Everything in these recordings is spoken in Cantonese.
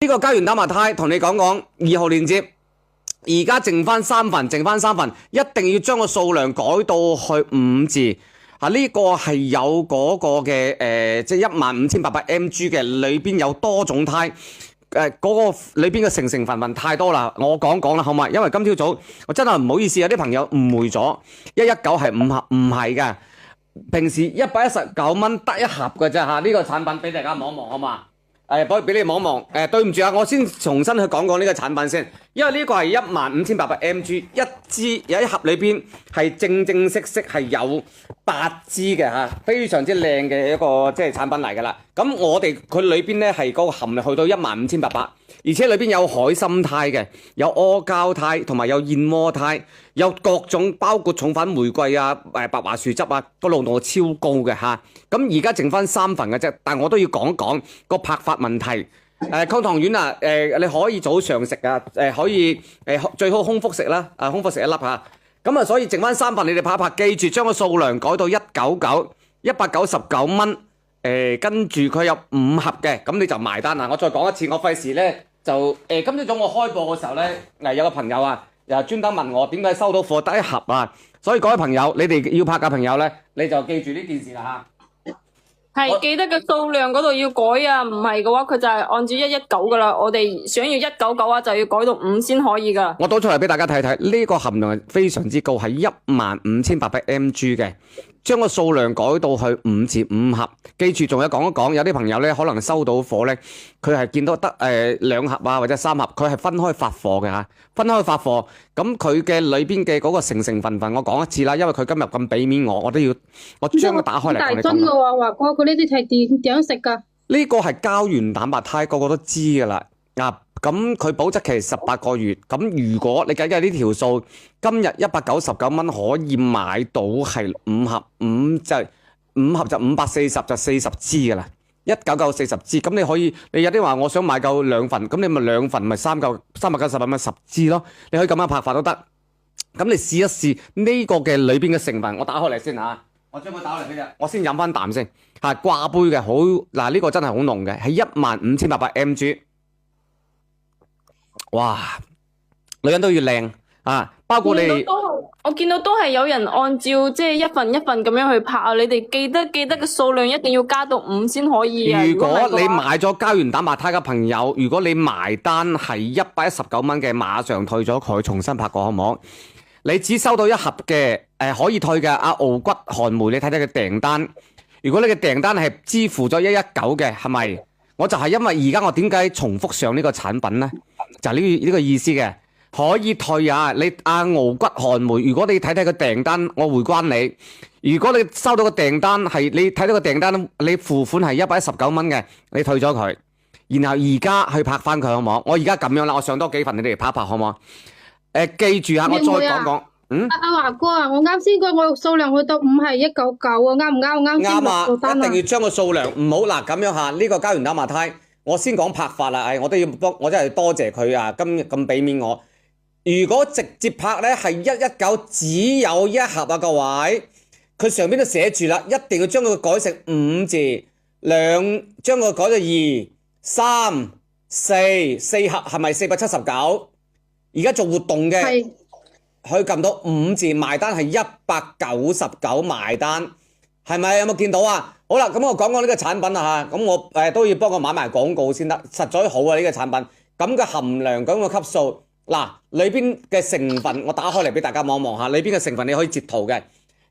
呢個膠原蛋白肽同你講講2號鏈接，而家剩翻3份，一定要將個數量改到去5字。呢個係有嗰個嘅即係15800 mg 嘅，裏邊有多種肽。嗰個裏邊嘅成分太多啦，我講啦好嘛？因為今朝早我真係唔好意思，有啲朋友誤會咗119係5盒，唔係嘅。平時119蚊得1盒嘅啫嚇，呢個產品俾大家望一望好嘛？俾你望一望。對唔住啊，我先重新去講呢個產品先，因為呢個係15800 mg 一支，有一盒裏邊係正式係有8支嘅嚇，非常之靚嘅一個即係產品嚟㗎啦。咁我哋佢裏邊咧係嗰個含量去到15800，而且裏邊有海參肽嘅，有阿膠肽同埋有燕窩肽，有各種包括重返玫瑰啊、白樺樹汁啊，個濃度超高嘅嚇。咁而家剩翻3份嘅啫，但係我都要講講個拍法問題。抗糖丸啊，你可以早上食啊，可以最好空腹食啦，空腹食1粒嚇。咁啊，所以剩翻3份，你哋拍一拍，記住將個數量改到199蚊。跟住佢有5盒嘅，咁你就埋單啦。我再講一次，我費事咧就今朝早我開播嘅時候咧，有個朋友啊，又專登問我點解收到貨得1盒啊。所以各位朋友，你哋要拍嘅朋友咧，你就記住呢件事啦嚇。係記得個數量嗰度要改啊，唔係嘅話佢就係按照119噶啦。我哋想要199啊，就要改到5先可以噶。我倒出嚟俾大家睇睇，呢個含量係非常之高，係15800 mg 嘅。將個數量改到去5至5盒，記住仲有講一講，有啲朋友咧可能收到貨咧，佢係見到得2盒啊或者3盒，佢係分開發貨嘅嚇，分開發貨。咁佢嘅裏邊嘅嗰個成分，我講一次啦，因為佢今日咁俾面我都要我將佢打開嚟同你講。大樽嘅喎，華哥，佢呢啲係點樣食㗎？呢個係膠原蛋白肽，個個都知㗎啦。咁佢保質期18個月，咁如果你計呢條數，今日199蚊可以買到係5盒，5盒就540就40支㗎啦，199 40支，咁你可以，你有啲話我想買夠2份，咁你咪2份咪390蚊10支咯，你可以咁樣拍法都得。咁你試一試呢個嘅裏邊嘅成分，我打開嚟先嚇，我將佢打開嚟俾你，我先飲翻啖先嚇，掛杯嘅好嗱，呢個真係好濃嘅，係15800 mg。哇！女人都要靚啊，包括你。我見到都係有人按照即係一份一份咁樣去拍啊！你哋記得個數量一定要加到5先可以啊！如果你買咗膠原蛋白肽嘅朋友，如果你埋單係119蚊嘅，馬上退咗佢，重新拍過好唔好？你只收到1盒嘅可以退嘅阿傲骨韓梅，你睇睇佢訂單。如果你嘅訂單係支付咗119嘅，係咪？我就係因為而家我點解重複上呢個產品呢？就係呢個意思嘅，可以退啊！你阿傲骨韓梅，如果你睇睇個訂單，我回關你。如果你收到個訂單係你睇到個訂單，你付款係119蚊嘅，你退咗佢，然後而家去拍翻佢好唔好？我而家咁樣啦，我上多幾份，你哋嚟拍一拍好唔好？記住下，我再講講。阿華哥啊，我啱先講我數量去到5係199啊，啱唔啱？我啱先落單啊！一定要將個數量唔好嗱咁樣嚇，呢個膠原蛋白肽。我先講拍法啦，我都要我真係多謝佢啊！今日咁俾面我。如果直接拍咧係119，只有1盒啊，各位，佢上邊都寫住啦，一定要將佢改成5字，將佢改到2、3、4盒，係咪479？而家做活動嘅，佢撳到5字埋單係199埋單，係咪有冇見到啊？好啦，咁我講講呢個產品啦嚇，咁我都要幫我買埋廣告先得，實在好啊呢個產品，咁嘅含量咁嘅級數，嗱裏邊嘅成分我打開嚟俾大家望一望下，裏邊嘅成分你可以截圖嘅，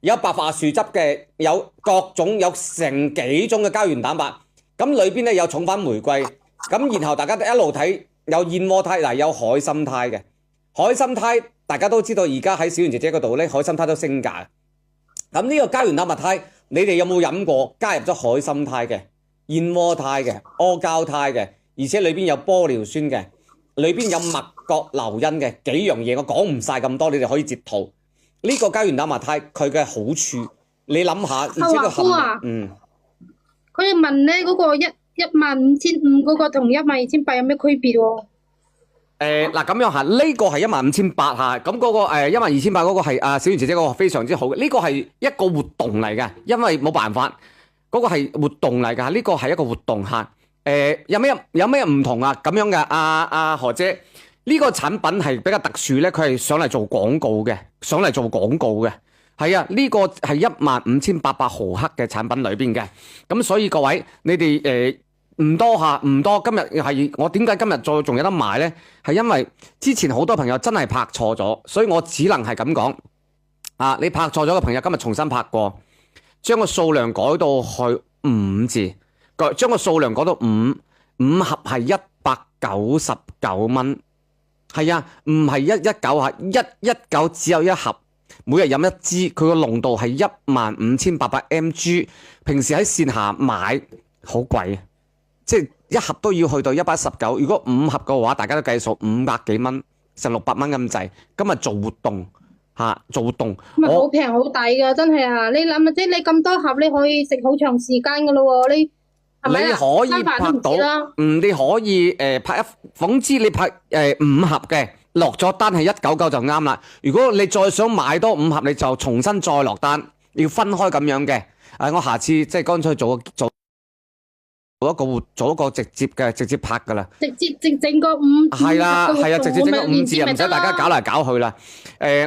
有白樺樹汁嘅，有各種有成幾種嘅膠原蛋白，咁裏邊咧有重返玫瑰，咁然後大家一路睇有燕窩肽嗱，有海參肽嘅，海參肽大家都知道而家喺小圓姐姐嗰度咧，海參肽都升價，咁呢個膠原蛋白肽。你哋有冇飲過加入咗海參肽嘅、燕窩肽嘅、阿膠肽嘅，而且裏邊有玻尿酸嘅，裏邊有麥角硫因嘅幾樣嘢，我講唔晒咁多，你哋可以截圖。呢個膠原蛋白肽佢嘅好處，你諗下，而且個含佢哋問咧嗰個15500嗰個同12800有咩區別喎？嗱咁樣嚇，呢個係15800嚇，咁嗰個12800嗰個係小圓姐姐嗰個非常之好嘅，呢個係一個活動嚟嘅，因為冇辦法，嗰個係活動嚟㗎，呢個係一個活動嚇。有咩唔同啊？咁樣嘅，阿何姐，呢個產品係比較特殊咧，佢係上嚟做廣告嘅，係啊，呢個係15800毫克嘅產品裏邊嘅，咁所以各位你哋唔多，今日係我點解今日再仲有得買呢？係因為之前好多朋友真係拍錯咗，所以我只能係咁講啊！你拍錯咗嘅朋友今日重新拍過，將個數量改到去5字，將個數量改到5盒係199蚊，係啊，唔係119啊，119只有一盒。每日飲一支，佢個濃度係15800 mg， 平時喺線下買好貴，即係一盒都要去到119。如果5盒嘅話，大家都計數500幾蚊，成600蚊咁滯。今日做活動做活動，咪好平好抵噶，真係啊！你諗下，即係你咁多盒，你可以食好長時間噶咯喎，你係咪啊？你可以拍到，你可以拍總之你拍5盒嘅。落咗單係199就啱啦。如果你再想買多5盒，你就重新再落單，要分開咁樣嘅。我下次即係乾脆做一個直接拍噶啦。直整個5係啦，直接整個5字，唔使大家搞嚟搞去啦。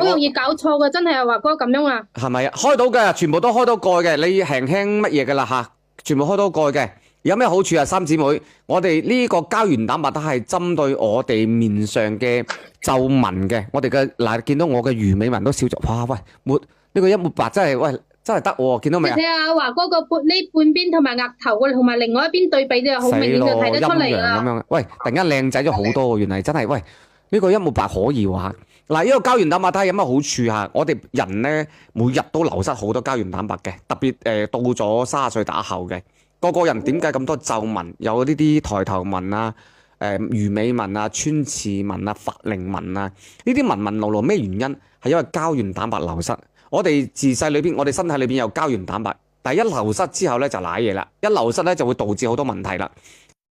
好容易搞錯噶，真係啊，華哥咁樣啊。係咪啊？開到嘅，全部都開到蓋嘅，你輕輕乜嘢噶啦吓，全部開到蓋嘅。有咩好處啊？三姊妹，我哋呢個膠原蛋白都係針對我哋面上嘅皺紋嘅。我哋嘅嗱，見到我嘅魚尾紋都少咗。哇喂，呢個一抹白真係真係得喎！見到未啊？你睇下華哥個呢半邊同埋額頭嘅同埋另外一邊對比就好明顯就睇得出嚟啦。咁樣，喂，突然間靚仔咗好多喎！原來真係喂，呢個一抹白可以喎。嗱，呢個膠原蛋白睇有乜好處嚇？我哋人咧每日都流失好多膠原蛋白嘅，特別到咗30歲打後嘅。個人點解咁多皺紋？有呢啲抬頭紋啊、魚尾紋啊、穿刺紋啊、法令紋啊，呢啲紋路咩原因？係因為膠原蛋白流失。我哋自細裏邊，我哋身體裏邊有膠原蛋白，但係一流失之後咧就瀨嘢啦。一流失咧就會導致好多問題啦。